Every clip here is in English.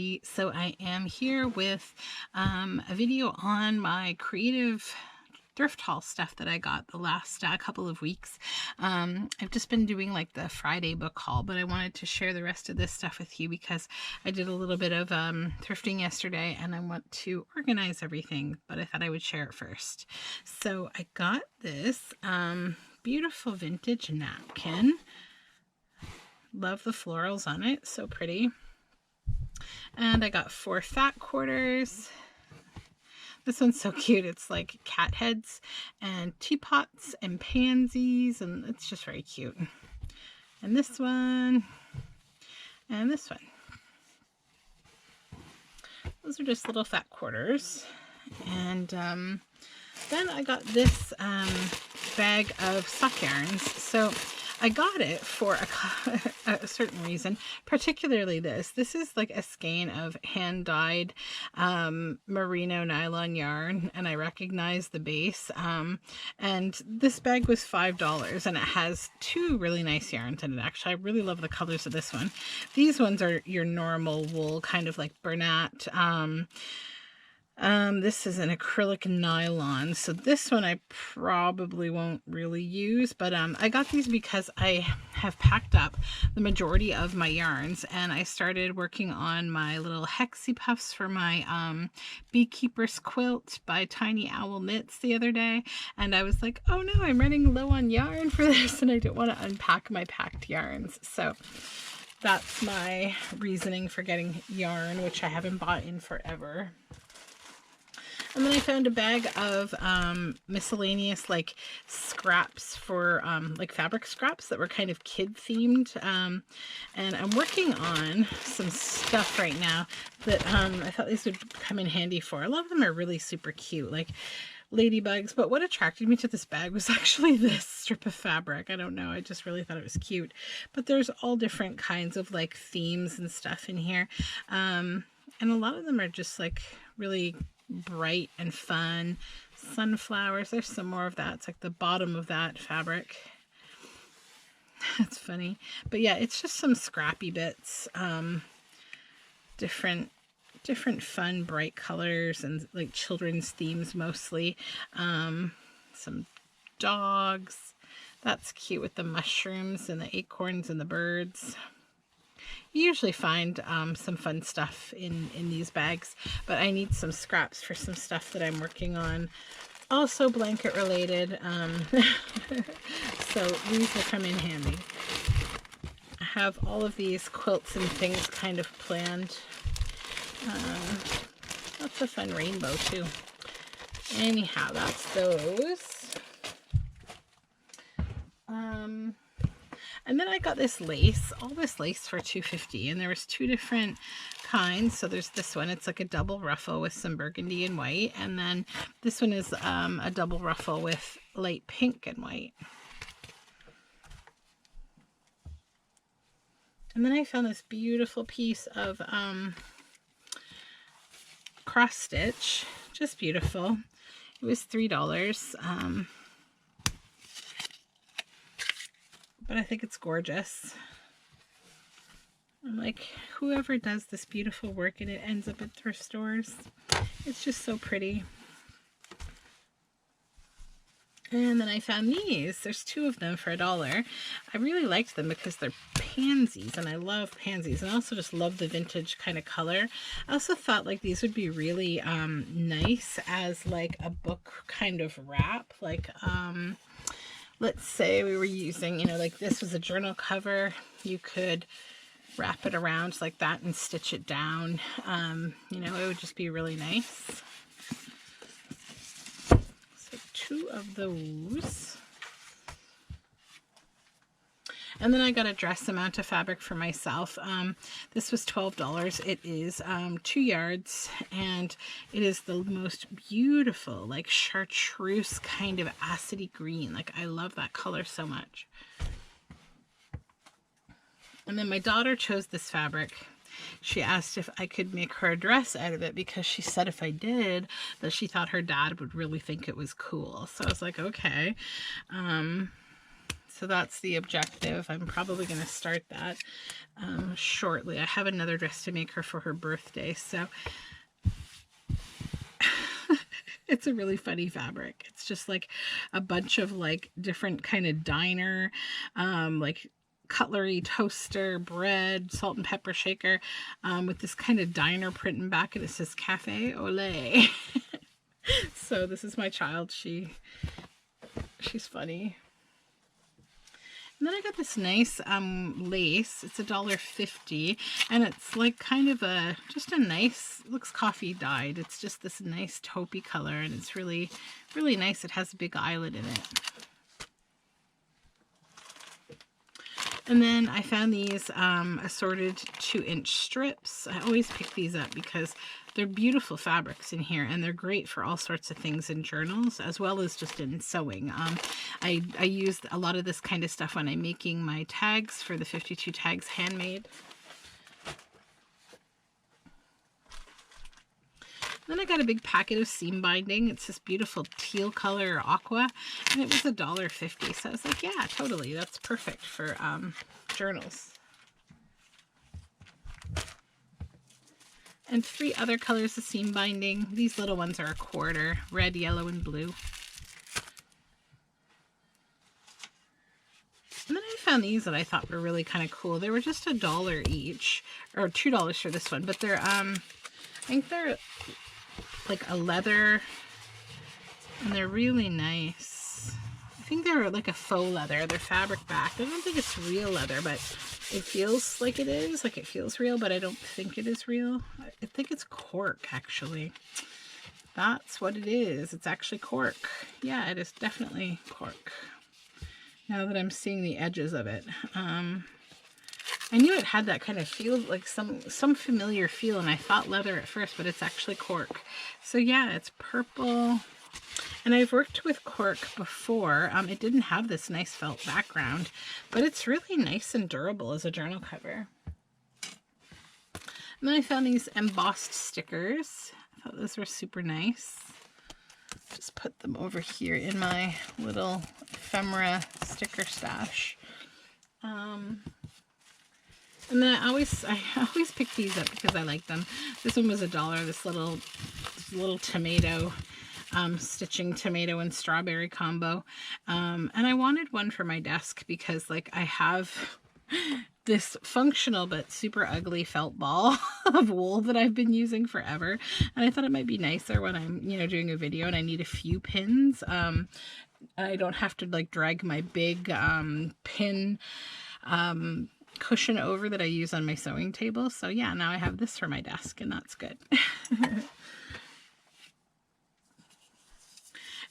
everybody. So I am here with a video on my creative thrift haul stuff that I got the last couple of weeks. I've just been doing like the Friday book haul, but I wanted to share the rest of this stuff with you because I did a little bit of thrifting yesterday and I want to organize everything, but I thought I would share it first. So I got this beautiful vintage napkin. Love the florals on it, so pretty. And I got 4 fat quarters. This one's so cute. It's like cat heads and teapots and pansies, and it's just very cute. And this one, and this one. Those are just little fat quarters. And then I got this bag of sock yarns. So I got it for a certain reason, particularly this. This is like a skein of hand-dyed merino nylon yarn, and I recognize the base. And this bag was $5, and it has 2 really nice yarns in it. Actually, I really love the colors of this one. These ones are your normal wool, kind of like Bernat. This is an acrylic nylon, so this one I probably won't really use, but I got these because I have packed up the majority of my yarns, and I started working on my little hexie puffs for my beekeeper's quilt by Tiny Owl Knits the other day, and I was like, oh no, I'm running low on yarn for this, and I didn't want to unpack my packed yarns, so that's my reasoning for getting yarn, which I haven't bought in forever. And then I found a bag of miscellaneous like scraps for like fabric scraps that were kind of kid themed. And I'm working on some stuff right now that I thought these would come in handy for. A lot of them are really super cute, like ladybugs. But what attracted me to this bag was actually this strip of fabric. I don't know. I just really thought it was cute. But there's all different kinds of like themes and stuff in here. And a lot of them are just like really bright and fun. Sunflowers, there's some more of that. It's like the bottom of that fabric. That's funny. But yeah, it's just some scrappy bits, different fun bright colors and like children's themes mostly. Some dogs. That's cute with the mushrooms and the acorns and the birds. You usually find some fun stuff in these bags, but I need some scraps for some stuff that I'm working on. Also blanket related, so these will come in handy. I have all of these quilts and things kind of planned. Lots of fun rainbow too. Anyhow, that's those. And then I got this lace, all this lace for $2.50, and there was 2 different kinds. So there's this one, it's like a double ruffle with some burgundy and white, and then this one is a double ruffle with light pink and white. And then I found this beautiful piece of cross stitch, just beautiful. It was $3. But I think it's gorgeous. I'm like, whoever does this beautiful work and it ends up at thrift stores, it's just so pretty. And then I found these. There's 2 of them for $1. I really liked them because they're pansies, and I love pansies, and I also just love the vintage kind of color. I also thought like these would be really nice as like a book kind of wrap, like let's say we were using, you know, like this was a journal cover. You could wrap it around like that and stitch it down. You know, it would just be really nice. So 2 of those. And then I got a dress amount of fabric for myself. This was $12. It is 2 yards, and it is the most beautiful, like chartreuse kind of acidy green. Like I love that color so much. And then my daughter chose this fabric. She asked if I could make her a dress out of it because she said if I did, that she thought her dad would really think it was cool. So I was like, okay. So that's the objective. I'm probably going to start that shortly. I have another dress to make her for her birthday, so it's a really funny fabric. It's just like a bunch of like different kind of diner, like cutlery, toaster, bread, salt and pepper shaker, with this kind of diner print in back, and it says Cafe Olé. So this is my child. She's funny. And then I got this nice lace. It's $1.50, and it's like kind of just a nice, looks coffee dyed. It's just this nice taupey color, and it's really, really nice. It has a big eyelet in it. And then I found these assorted 2-inch strips. I always pick these up because they're beautiful fabrics in here, and they're great for all sorts of things in journals as well as just in sewing. I used a lot of this kind of stuff when I'm making my tags for the 52 tags handmade. Then I got a big packet of seam binding. It's this beautiful teal color or aqua, and it was $1.50. So I was like, yeah, totally. That's perfect for journals. And 3 other colors of seam binding. These little ones are $1/4, red, yellow, and blue. And then I found these that I thought were really kind of cool. They were just $1 each, or $2 for this one, but they're I think they're like a leather, and they're really nice. I think they're like a faux leather. They're fabric backed. I don't think it's real leather, but it feels like it is. Like it feels real, but I don't think it is real. I think it's cork, actually. That's what it is. It's actually cork. Yeah, it is definitely cork. Now that I'm seeing the edges of it. I knew it had that kind of feel, like some familiar feel, and I thought leather at first, but it's actually cork. So yeah, it's purple. And I've worked with cork before. It didn't have this nice felt background, but it's really nice and durable as a journal cover. And then I found these embossed stickers. I thought those were super nice. Just put them over here in my little ephemera sticker stash. And then I always pick these up because I like them. This one was $1. This little tomato, stitching tomato and strawberry combo. And I wanted one for my desk because like I have this functional but super ugly felt ball of wool that I've been using forever. And I thought it might be nicer when I'm, doing a video and I need a few pins. I don't have to like drag my big pin cushion over that I use on my sewing table. So yeah, now I have this for my desk, and that's good.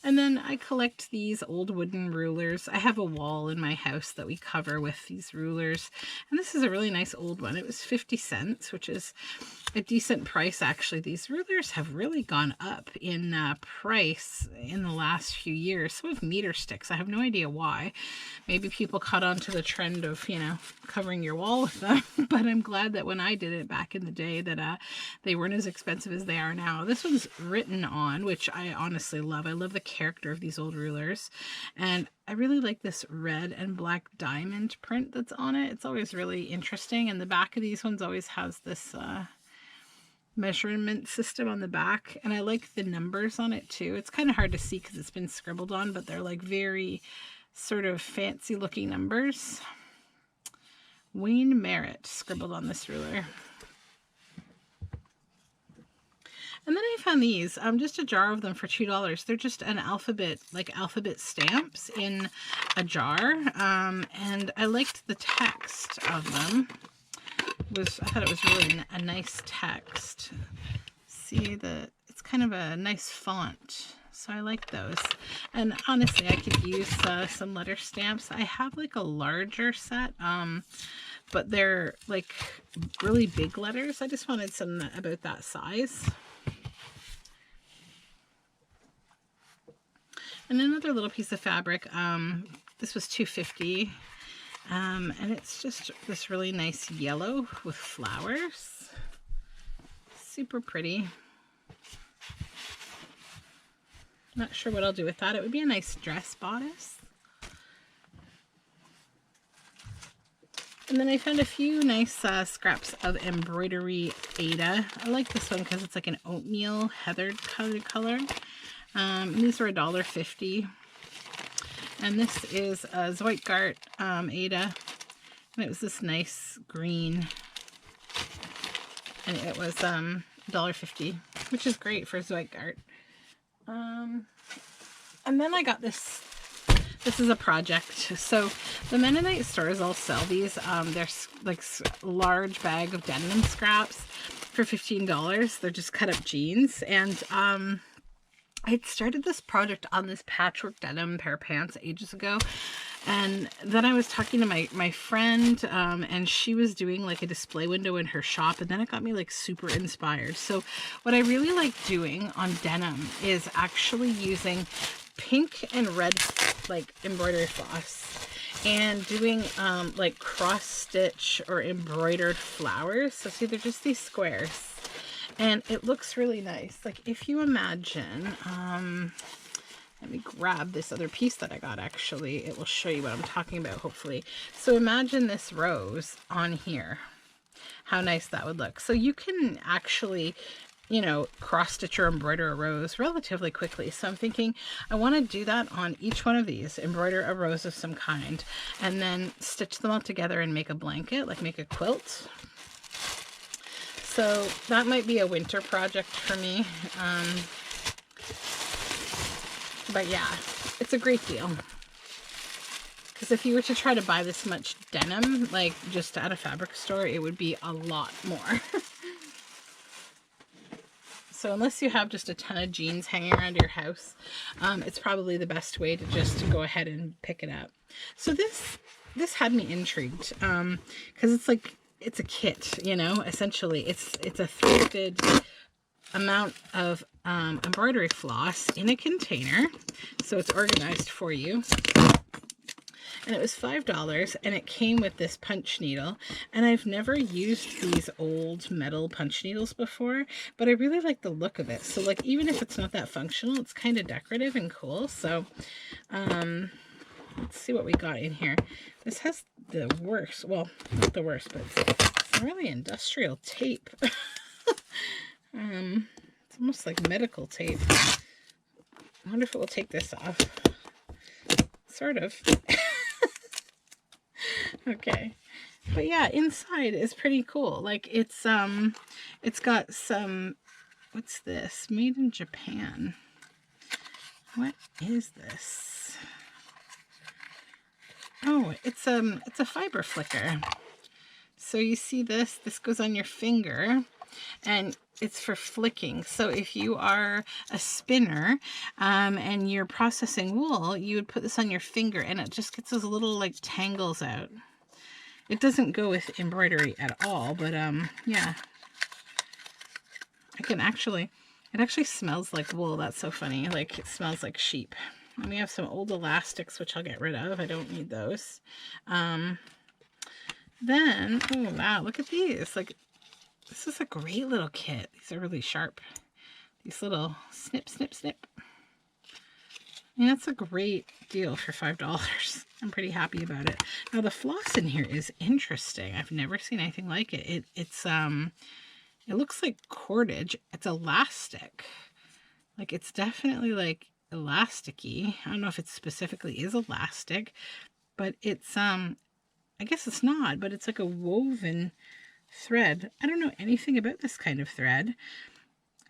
And then I collect these old wooden rulers. I have a wall in my house that we cover with these rulers. And this is a really nice old one. It was 50 cents, which is a decent price, actually. These rulers have really gone up in price in the last few years. So have meter sticks. I have no idea why. Maybe people caught on to the trend of, covering your wall with them. But I'm glad that when I did it back in the day that they weren't as expensive as they are now. This one's written on, which I honestly love. I love the character of these old rulers, and I really like this red and black diamond print that's on it. It's always really interesting, and the back of these ones always has this measurement system on the back, and I like the numbers on it too. It's kind of hard to see because it's been scribbled on, but they're like very sort of fancy looking numbers. Wayne Merritt scribbled on this ruler. And then I found these, just a jar of them for $2. They're just an alphabet stamps in a jar. And I liked the text of them. I thought it was really a nice text. See, it's kind of a nice font. So I like those. And honestly, I could use some letter stamps. I have like a larger set, but they're like really big letters. I just wanted some about that size. And another little piece of fabric, this was $2.50, and it's just this really nice yellow with flowers. Super pretty. Not sure what I'll do with that. It would be a nice dress bodice. And then I found a few nice scraps of embroidery Ada. I like this one because it's like an oatmeal heathered color. These were $1.50. And this is a Zweigart Ada. And it was this nice green. And it was $1.50, which is great for Zweigart. And then I got this. This is a project. So the Mennonite stores all sell these. They're like large bag of denim scraps for $15. They're just cut up jeans. And I had started this project on this patchwork denim pair of pants ages ago. And then I was talking to my friend, and she was doing like a display window in her shop, and then it got me like super inspired. So what I really like doing on denim is actually using pink and red like embroidery floss and doing like cross stitch or embroidered flowers. So see, they're just these squares, and it looks really nice. Like if you imagine, let me grab this other piece that I got. Actually, it will show you what I'm talking about, hopefully. So imagine this rose on here, how nice that would look. So you can actually, you know, cross stitch or embroider a rose relatively quickly. So I'm thinking I want to do that on each one of these, embroider a rose of some kind, and then stitch them all together and make a blanket, like make a quilt. So that might be a winter project for me. But yeah, it's a great deal. Because if you were to try to buy this much denim, like just at a fabric store, it would be a lot more. So unless you have just a ton of jeans hanging around your house, it's probably the best way to just go ahead and pick it up. So this had me intrigued, because it's like, it's a kit, you know, essentially. It's a thrifted amount of embroidery floss in a container, so it's organized for you. And it was $5, and it came with this punch needle. And I've never used these old metal punch needles before, but I really like the look of it. So like, even if it's not that functional, it's kind of decorative and cool. So let's see what we got in here. This has the worst, well, not the worst, but it's some really industrial tape. It's almost like medical tape. I wonder if it will take this off. Sort of. Okay. But yeah, inside is pretty cool. Like it's got some, what's this? Made in Japan. What is this? Oh, it's a fiber flicker. So you see this goes on your finger, and it's for flicking. So if you are a spinner and you're processing wool, you would put this on your finger, and it just gets those little like tangles out. It doesn't go with embroidery at all, but yeah. I can actually, it actually smells like wool. That's so funny. Like it smells like sheep. And we have some old elastics, which I'll get rid of. I don't need those. Then, oh wow, look at these. Like, this is a great little kit. These are really sharp. These little snip, snip, snip. And that's a great deal for $5. I'm pretty happy about it. Now the floss in here is interesting. I've never seen anything like it. It looks like cordage. It's elastic. Like it's definitely like elasticy. I don't know if it specifically is elastic, but it's I guess it's not, but it's like a woven thread. I don't know anything about this kind of thread.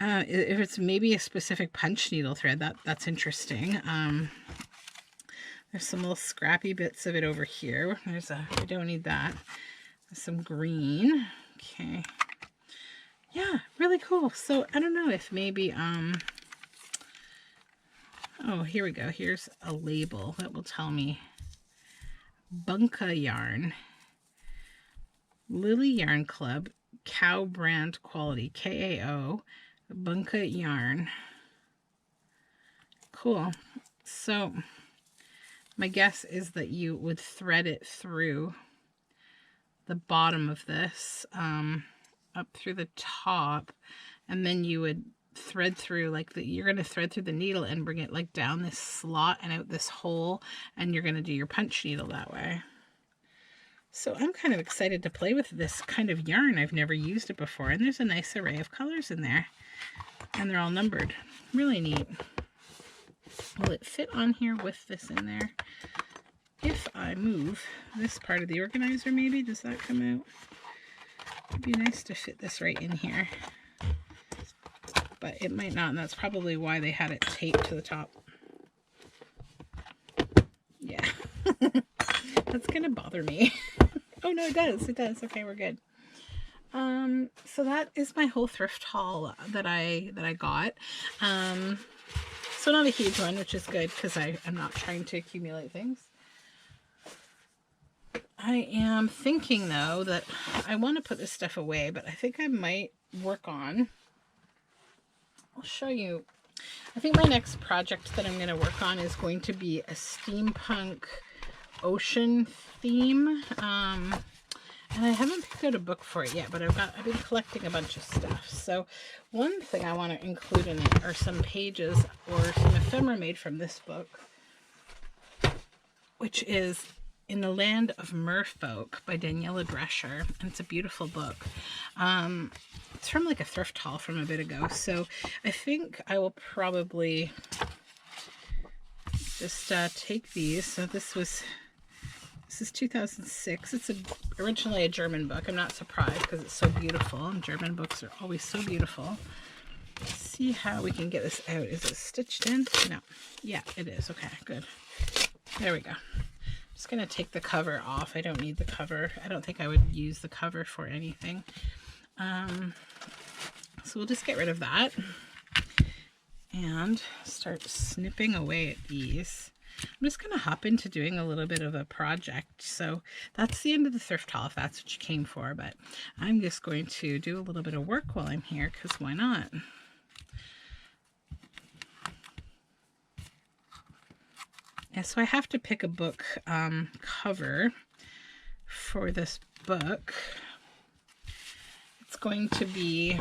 If it's maybe a specific punch needle thread, that's interesting. There's some little scrappy bits of it over here. We don't need that. There's some green. Okay. Yeah, really cool. So I don't know if maybe, oh, here we go. Here's a label that will tell me. Bunka yarn. Lily Yarn Club, Cow Brand Quality, KAO, Bunka yarn. Cool. So my guess is that you would thread it through the bottom of this, up through the top, and then you would thread through, like you're going to thread through the needle and bring it like down this slot and out this hole, and you're going to do your punch needle that way. So I'm kind of excited to play with this kind of yarn. I've never used it before, and there's a nice array of colors in there, and they're all numbered. Really neat. Will it fit on here with this in there? If I move this part of the organizer, maybe, does that come out? It'd be nice to fit this right in here, but it might not, and that's probably why they had it taped to the top. Yeah, that's gonna bother me. Oh no, it does. It does. Okay, we're good. So that is my whole thrift haul that I got. So not a huge one, which is good because I'm not trying to accumulate things. I am thinking though that I want to put this stuff away, but I think I might work on, I'll show you. I think my next project that I'm going to work on is going to be a steampunk ocean theme. And I haven't picked out a book for it yet, but I've been collecting a bunch of stuff. So one thing I want to include in it are some pages or some ephemera made from this book, which is In the Land of Merfolk by Daniela Drescher. And it's a beautiful book. It's from like a thrift haul from a bit ago. So I think I will probably just take these. So this is 2006. It's originally a German book. I'm not surprised because it's so beautiful. And German books are always so beautiful. Let's see how we can get this out. Is it stitched in? No. Yeah, it is. Okay, good. There we go. I'm just going to take the cover off. I don't need the cover. I don't think I would use the cover for anything. So we'll just get rid of that and start snipping away at these. I'm just going to hop into doing a little bit of a project. So that's the end of the thrift haul if that's what you came for, but I'm just going to do a little bit of work while I'm here because why not? Yeah, so I have to pick a book cover for this book. It's going to be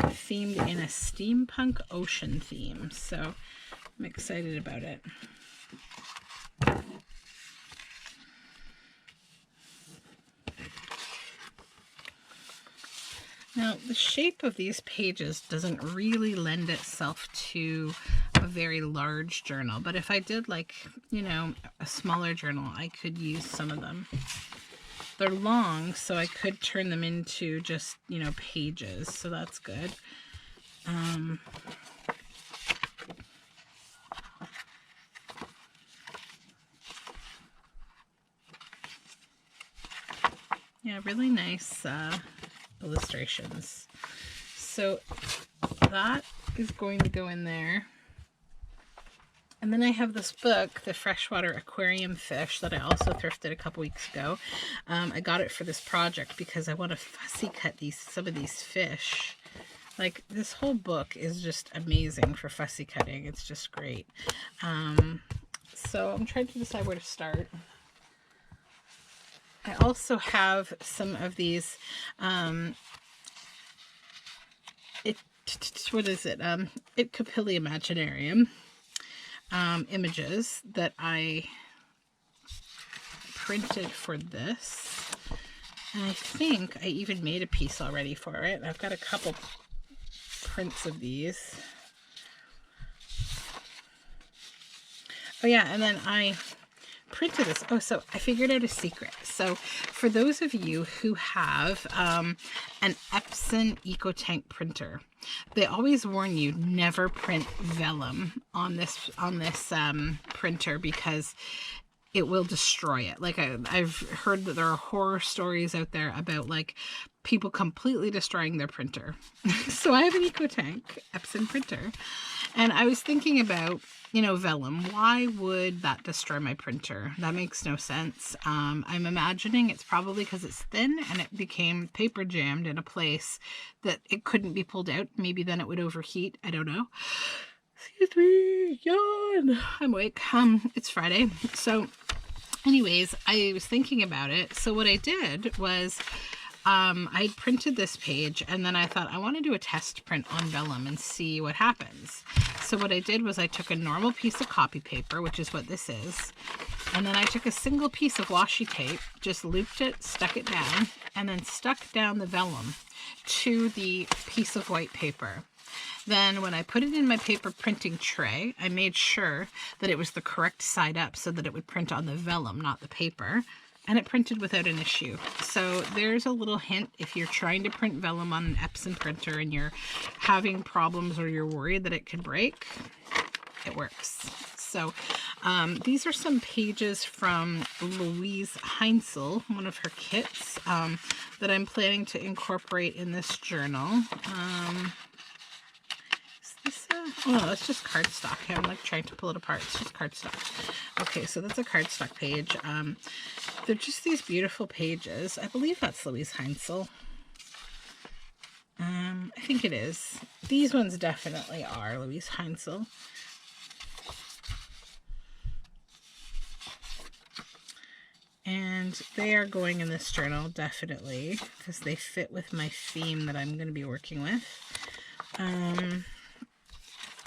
themed in a steampunk ocean theme, so I'm excited about it. Now, the shape of these pages doesn't really lend itself to a very large journal, but if I did like, you know, a smaller journal, I could use some of them. They're long, so I could turn them into just, you know, pages, so that's good. Yeah, really nice illustrations. So that is going to go in there. And then I have this book, The Freshwater Aquarium Fish, that I also thrifted a couple weeks ago. I got it for this project because I want to fussy cut some of these fish. Like, this whole book is just amazing for fussy cutting. It's just great. So I'm trying to decide where to start. I also have some of these, what is it? It Capilli Imaginarium images that I printed for this. And I think I even made a piece already for it. I've got a couple prints of these. Oh yeah, and then I printed this. Oh, so I figured out a secret. So for those of you who have an Epson EcoTank printer, they always warn you never print vellum on this printer because it will destroy it. Like I've heard that there are horror stories out there about like people completely destroying their printer. So I have an EcoTank Epson printer, and I was thinking about, you know, vellum. Why would that destroy my printer? That makes no sense. I'm imagining it's probably because it's thin and it became paper jammed in a place that it couldn't be pulled out. Maybe then it would overheat. I don't know. Excuse me, yawn. I'm awake. It's Friday. So anyways, I was thinking about it. So what I did was I printed this page and then I thought I want to do a test print on vellum and see what happens. So what I did was I took a normal piece of copy paper, which is what this is, and then I took a single piece of washi tape, just looped it, stuck it down, and then stuck down the vellum to the piece of white paper. Then when I put it in my paper printing tray, I made sure that it was the correct side up so that it would print on the vellum, not the paper. And it printed without an issue. So there's a little hint if you're trying to print vellum on an Epson printer and you're having problems or you're worried that it could break, it works. So these are some pages from Louise Heinzel, one of her kits, that I'm planning to incorporate in this journal. Oh, it's just cardstock. I'm like trying to pull it apart. It's just cardstock. Okay, so that's a cardstock page. They're just these beautiful pages. I believe that's Louise Heinzel. I think it is. These ones definitely are Louise Heinzel. And they are going in this journal, definitely, because they fit with my theme that I'm going to be working with.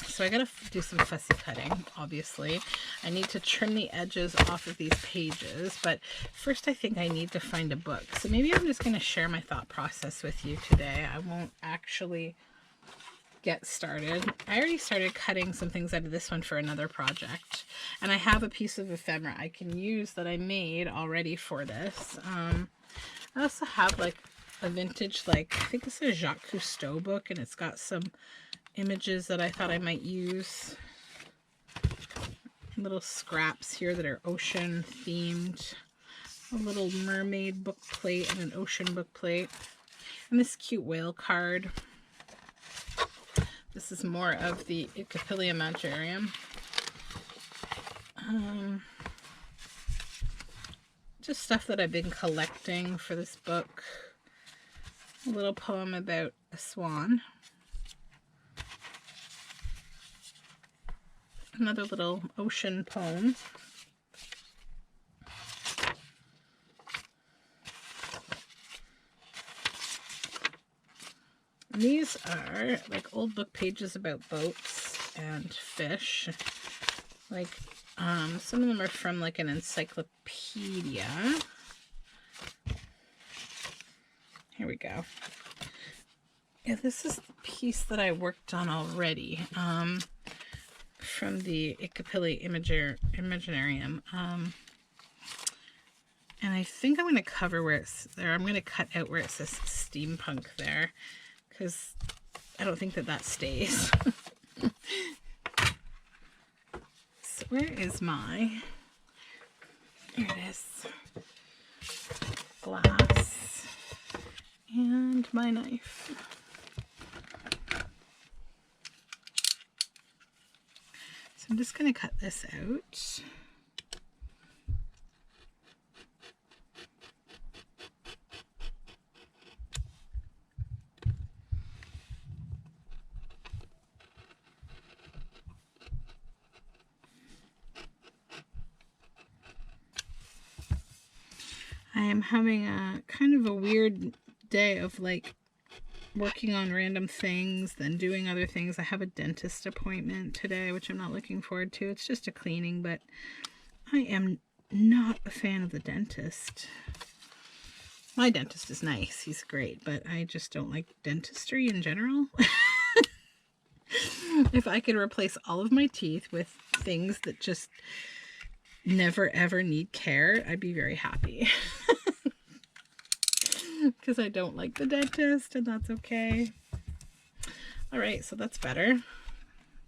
So I gotta do some fussy cutting, obviously. I need to trim the edges off of these pages, but first I think I need to find a book. So maybe I'm just gonna share my thought process with you today. I won't actually get started. I already started cutting some things out of this one for another project, and I have a piece of ephemera I can use that I made already for this. I also have like a vintage, like I think it's a Jacques Cousteau book, and it's got some images that I thought I might use. Little scraps here that are ocean themed. A little mermaid book plate and an ocean book plate. And this cute whale card. This is more of the Ephemera Imaginarium. Just stuff that I've been collecting for this book. A little poem about a swan. Another little ocean poem. And these are like old book pages about boats and fish. Like some of them are from like an encyclopedia. Here we go. Yeah, this is the piece that I worked on already. From the Ephemera Imaginarium. And I think I'm going to cover where it's there. I'm going to cut out where it says Steampunk there, because I don't think that that stays. So where is my, here it is, glass and my knife. So I'm just going to cut this out. I am having a kind of a weird day of like working on random things, then doing other things. I have a dentist appointment today, which I'm not looking forward to. It's just a cleaning, but I am not a fan of the dentist. My dentist is nice. He's great, but I just don't like dentistry in general. If I could replace all of my teeth with things that just never ever need care, I'd be very happy. Because I don't like the dentist, and that's okay. All right, so that's better.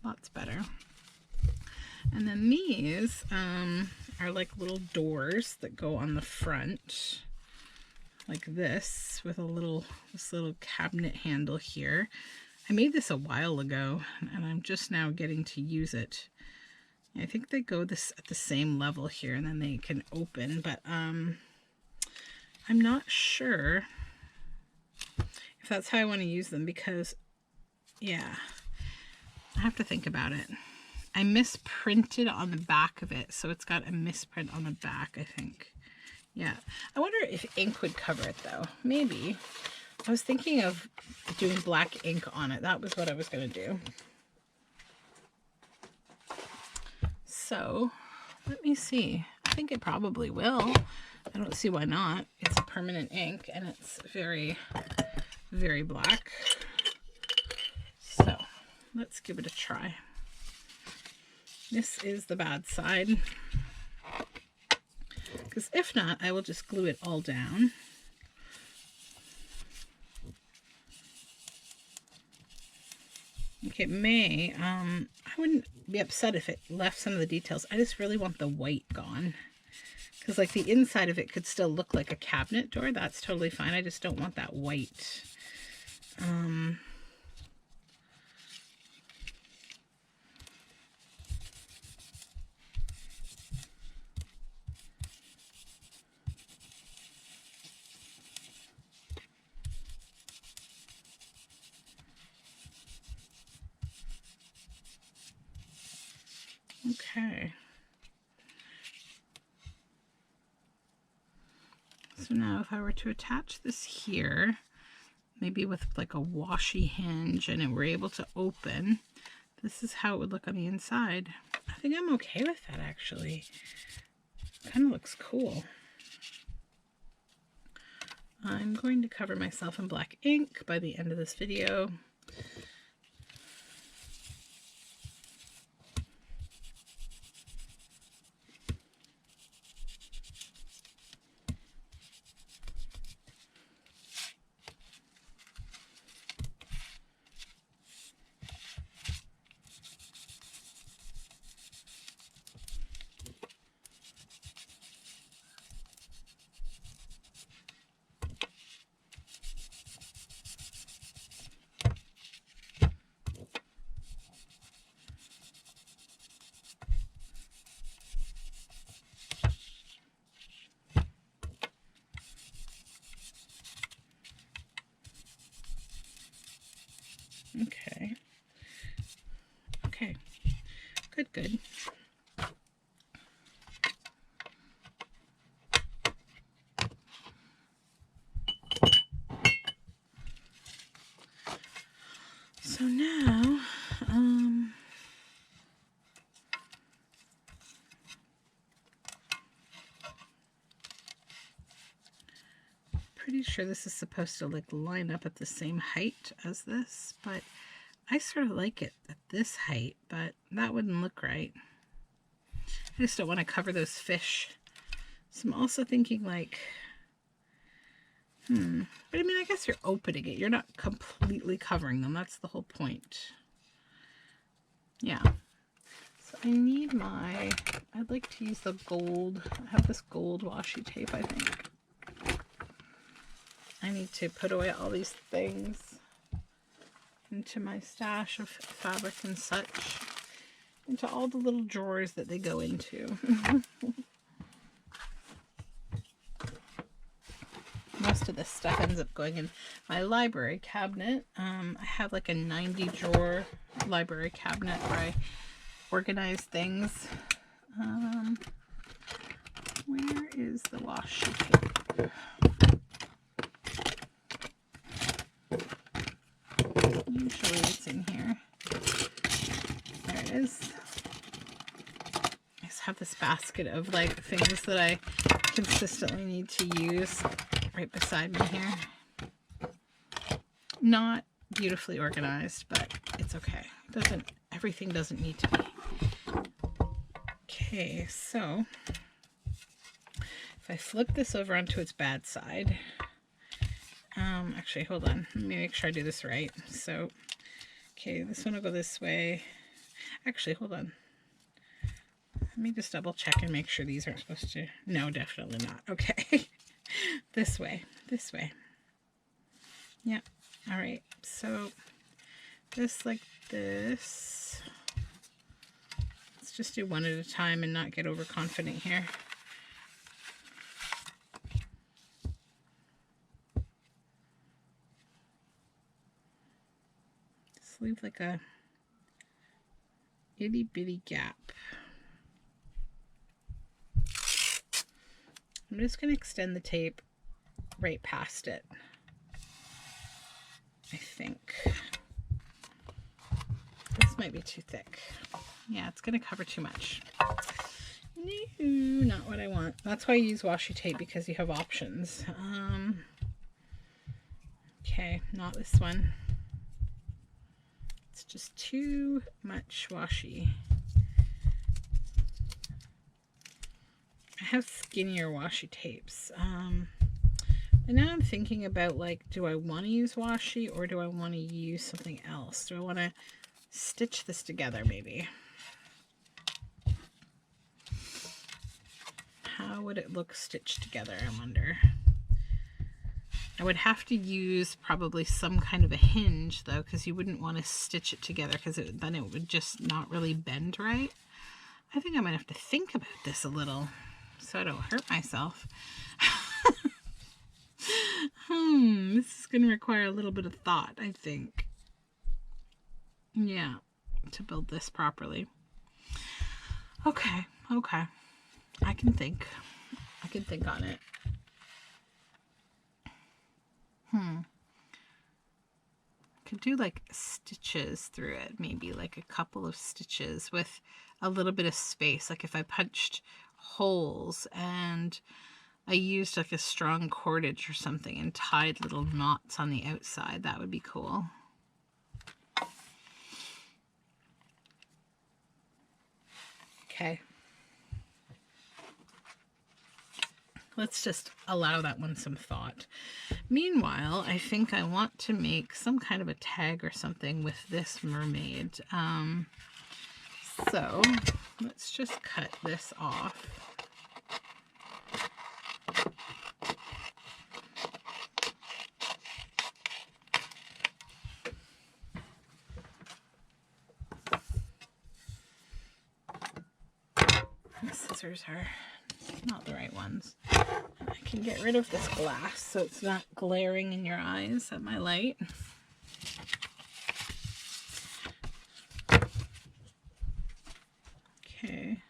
Lots better. And then these are like little doors that go on the front, like this, with this little cabinet handle here. I made this a while ago, and I'm just now getting to use it. I think they go this at the same level here, and then they can open, but I'm not sure if that's how I want to use them, because yeah, I have to think about it. I misprinted on the back of it, so it's got a misprint on the back, I think. Yeah. I wonder if ink would cover it though. Maybe. I was thinking of doing black ink on it. That was what I was going to do. So let me see. I think it probably will. I don't see why not. It's a permanent ink and it's very, very black. So let's give it a try. This is the bad side. Because if not, I will just glue it all down. Okay, it may, I wouldn't be upset if it left some of the details. I just really want the white gone. Because like the inside of it could still look like a cabinet door. That's totally fine. I just don't want that white. Okay. So now if I were to attach this here, maybe with like a washy hinge and it were able to open, this is how it would look on the inside. I think I'm okay with that actually. Kind of looks cool. I'm going to cover myself in black ink by the end of this video. Okay. Okay. Good, good. So now, pretty sure this is supposed to like line up at the same height as this, but I sort of like it at this height, but that wouldn't look right. I just don't want to cover those fish. So I'm also thinking like, but I mean, I guess you're opening it. You're not completely covering them. That's the whole point. Yeah. So I need my, I'd like to use the gold. I have this gold washi tape, I think. I need to put away all these things into my stash of fabric and such, into all the little drawers that they go into. Most of this stuff ends up going in my library cabinet. I have like a 90 drawer library cabinet where I organize things. Where is the washi tape? Usually it's in here. There it is. I just have this basket of like things that I consistently need to use right beside me here. Not beautifully organized, but it's okay. Everything doesn't need to be. Okay, so if I flip this over onto its bad side, actually, hold on. Let me make sure I do this right. So, okay, this one will go this way. Actually, hold on. Let me just double check and make sure these aren't supposed to. No, definitely not. Okay. This way. This way. Yeah. All right. So, just like this. Let's just do one at a time and not get overconfident here. Just leave like a itty bitty gap. I'm just going to extend the tape right past it, I think. This might be too thick. Yeah, it's going to cover too much. No, not what I want. That's why I use washi tape, because you have options. Okay, not this one. It's just too much washi. I have skinnier washi tapes. And now I'm thinking about, like, do I want to use washi or do I want to use something else? Do I want to stitch this together maybe? How would it look stitched together, I wonder? I would have to use probably some kind of a hinge though, because you wouldn't want to stitch it together, because then it would just not really bend right. I think I might have to think about this a little so I don't hurt myself. This is going to require a little bit of thought, I think. Yeah, to build this properly. Okay. I can think on it. Could do like stitches through it, maybe like a couple of stitches with a little bit of space. Like if I punched holes and I used like a strong cordage or something and tied little knots on the outside, that would be cool. Okay. Let's just allow that one some thought. Meanwhile, I think I want to make some kind of a tag or something with this mermaid. So let's just cut this off. The scissors are not the right ones. I can get rid of this glass so it's not glaring in your eyes at my light. Okay.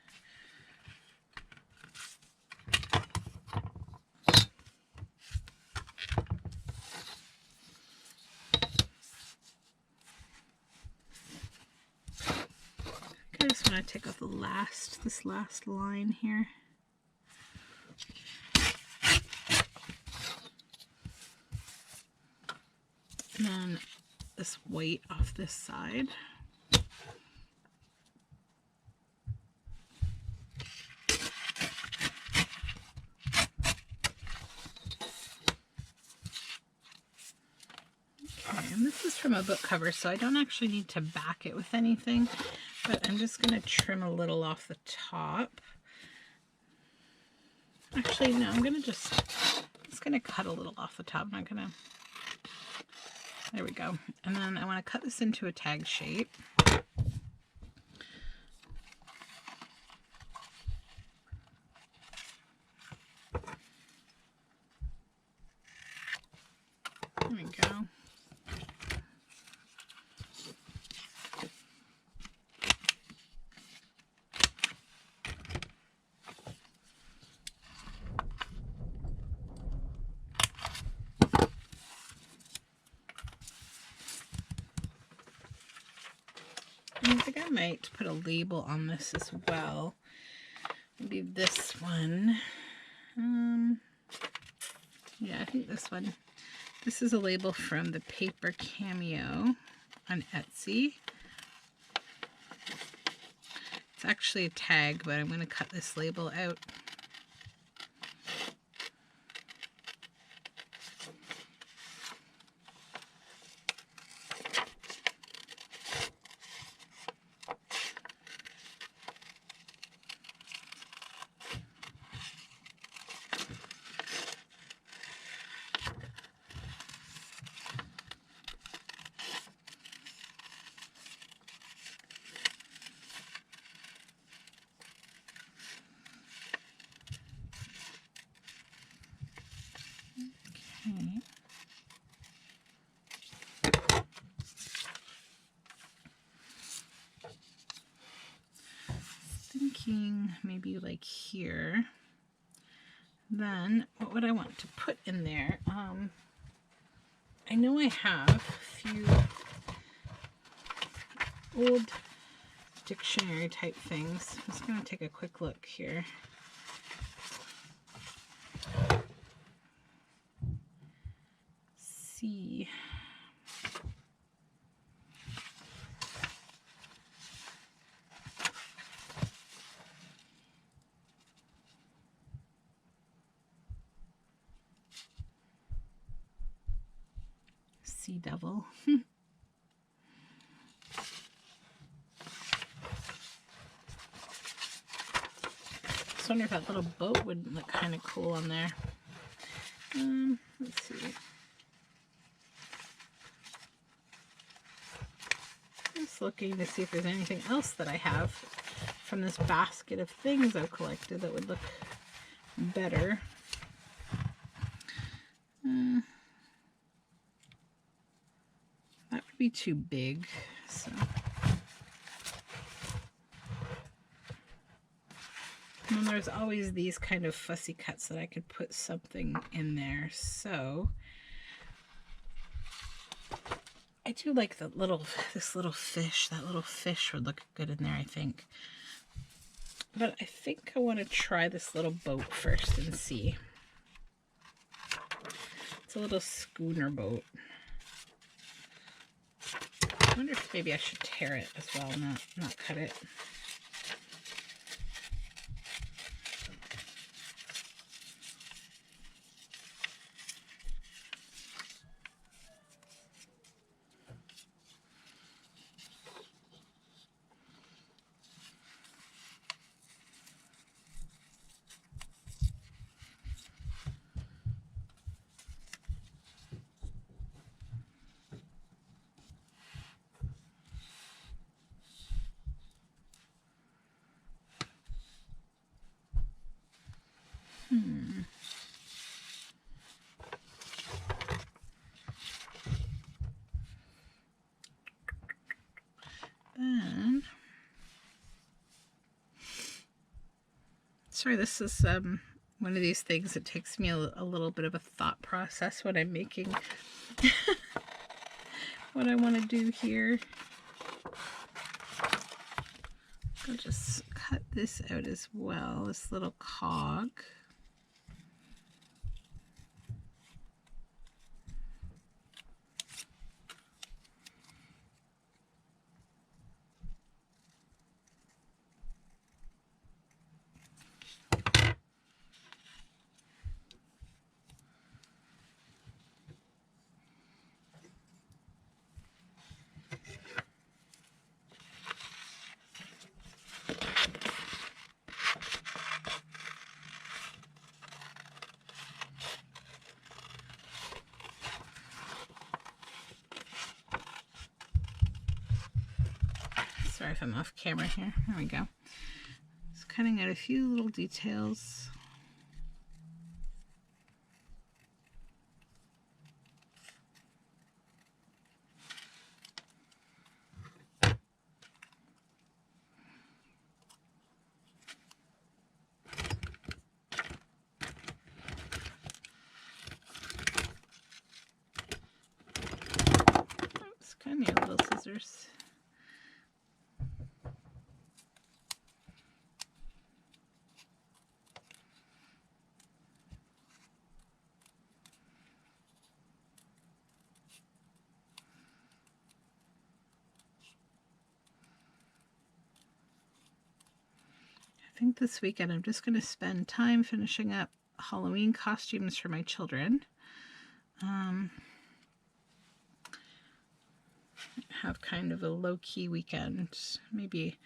I just want to take off this last line here. And then this white off this side. Okay, and this is from a book cover, so I don't actually need to back it with anything, but I'm just going to trim a little off the top. Actually, no, I'm going to cut a little off the top. I'm not going to. There we go. And then I want to cut this into a tag shape. There we go. I think I might put a label on this as well. Maybe this one. Yeah, I think this one. This is a label from the Paper Cameo on Etsy. It's actually a tag, but I'm going to cut this label out. Okay. Thinking maybe like here, Then what would I want to put in there? I know I have a few old dictionary type things. I'm just going to take a quick look here. See. Sea devil. I just wonder if that little boat would look kind of cool on there. Let's see. Just looking to see if there's anything else that I have from this basket of things I've collected that would look better. That would be too big, so. And there's always these kind of fussy cuts that I could put something in there. So I do like this little fish. That little fish would look good in there, I think. But I think I want to try this little boat first and see. It's a little schooner boat. I wonder if maybe I should tear it as well, not cut it. Then, sorry, this is one of these things that takes me a little bit of a thought process when I'm making what I want to do here. I'll just cut this out as well, this little cog. Sorry if I'm off camera here. There we go. Just cutting out a few little details. Oops, kind of need little scissors. I think this weekend I'm just going to spend time finishing up Halloween costumes for my children. Have kind of a low-key weekend. Maybe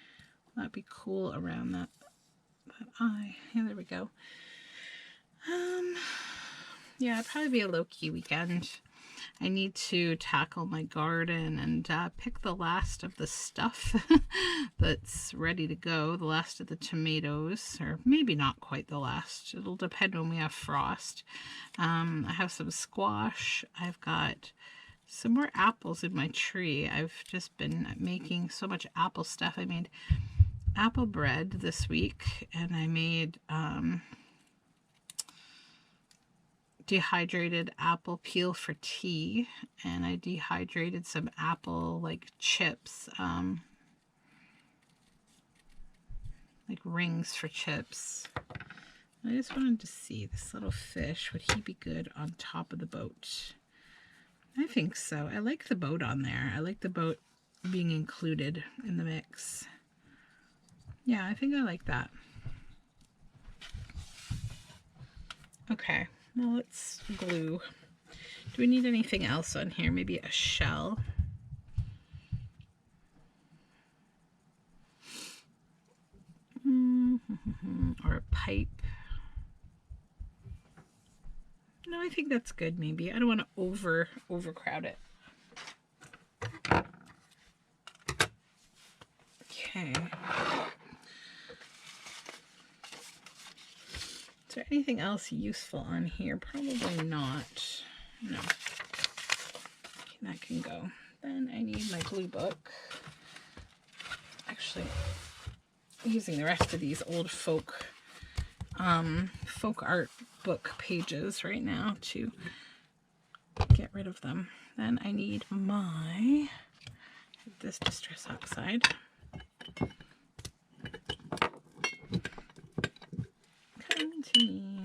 that'd be cool around that eye. Yeah, there we go. Yeah, it'd probably be a low-key weekend. I need to tackle my garden and pick the last of the stuff that's ready to go. The last of the tomatoes, or maybe not quite the last. It'll depend when we have frost. I have some squash. I've got some more apples in my tree. I've just been making so much apple stuff. I made apple bread this week, and I made dehydrated apple peel for tea, and I dehydrated some apple like chips, like rings for chips. I just wanted to see this little fish. Would he be good on top of the boat? I think so. I like the boat on there. I like the boat being included in the mix. Yeah, I think I like that. Okay, well, let's glue. Do we need anything else on here? Maybe a shell? Or a pipe? No, I think that's good maybe. I don't want to overcrowd it. Okay. Is there anything else useful on here? Probably not. No. Okay, that can go. Then I need my glue book. Actually, I'm using the rest of these old folk art book pages right now to get rid of them. Then I need this Distress Oxide. Come to me.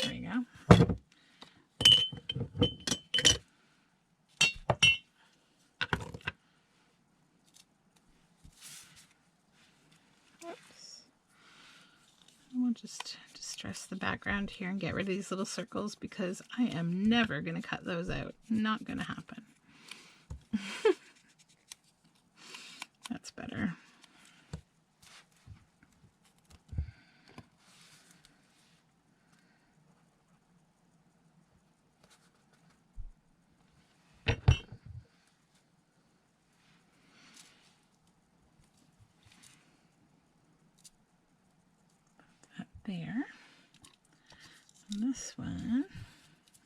There we go. We'll just distress the background here and get rid of these little circles because I am never going to cut those out. Not going to happen. That's better. There. And this one,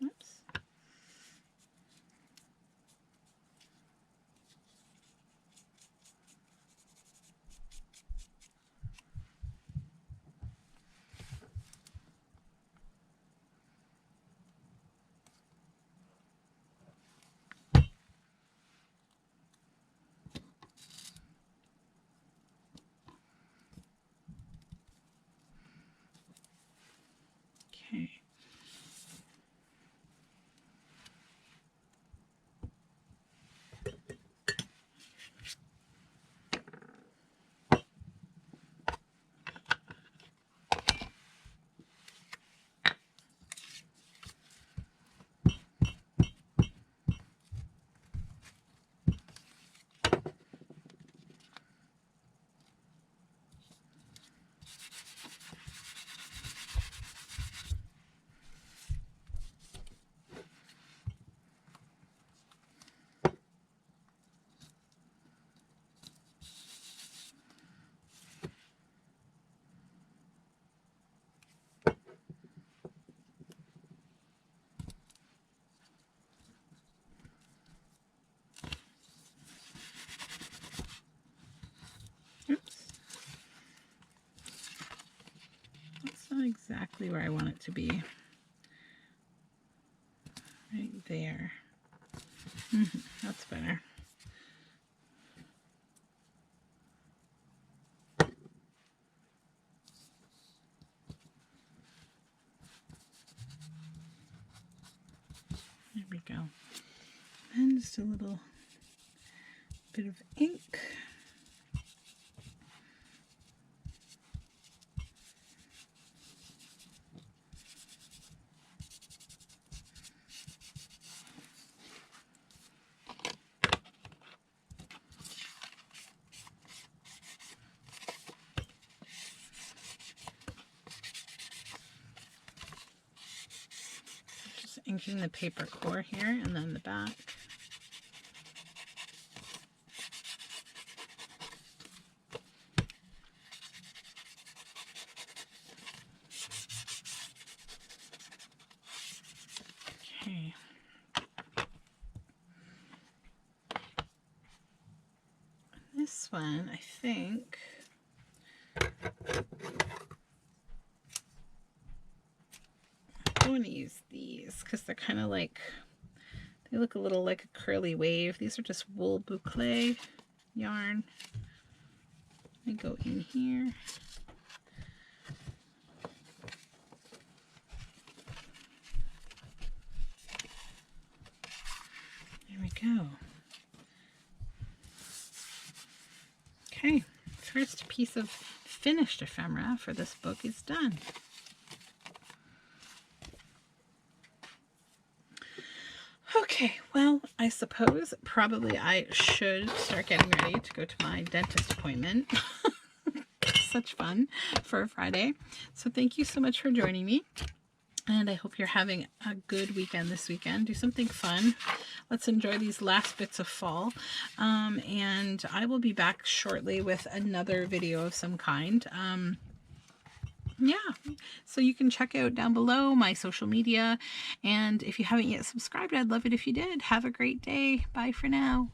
oops. Okay. Oops. That's not exactly where I want it to be. Right there. That's better. There we go. And just a little bit of ink. Just inking the paper core here and then the back. Okay. This one, I think, want to use these because they're kind of like, they look a little like a curly wave. These are just wool boucle yarn. I go in here. There we go. Okay, first piece of finished ephemera for this book is done. Okay, well, I suppose probably I should start getting ready to go to my dentist appointment. Such fun for a Friday. So thank you so much for joining me. And I hope you're having a good weekend this weekend. Do something fun. Let's enjoy these last bits of fall. And I will be back shortly with another video of some kind. Yeah, so you can check out down below my social media. And if you haven't yet subscribed, I'd love it if you did. Have a great day. Bye for now.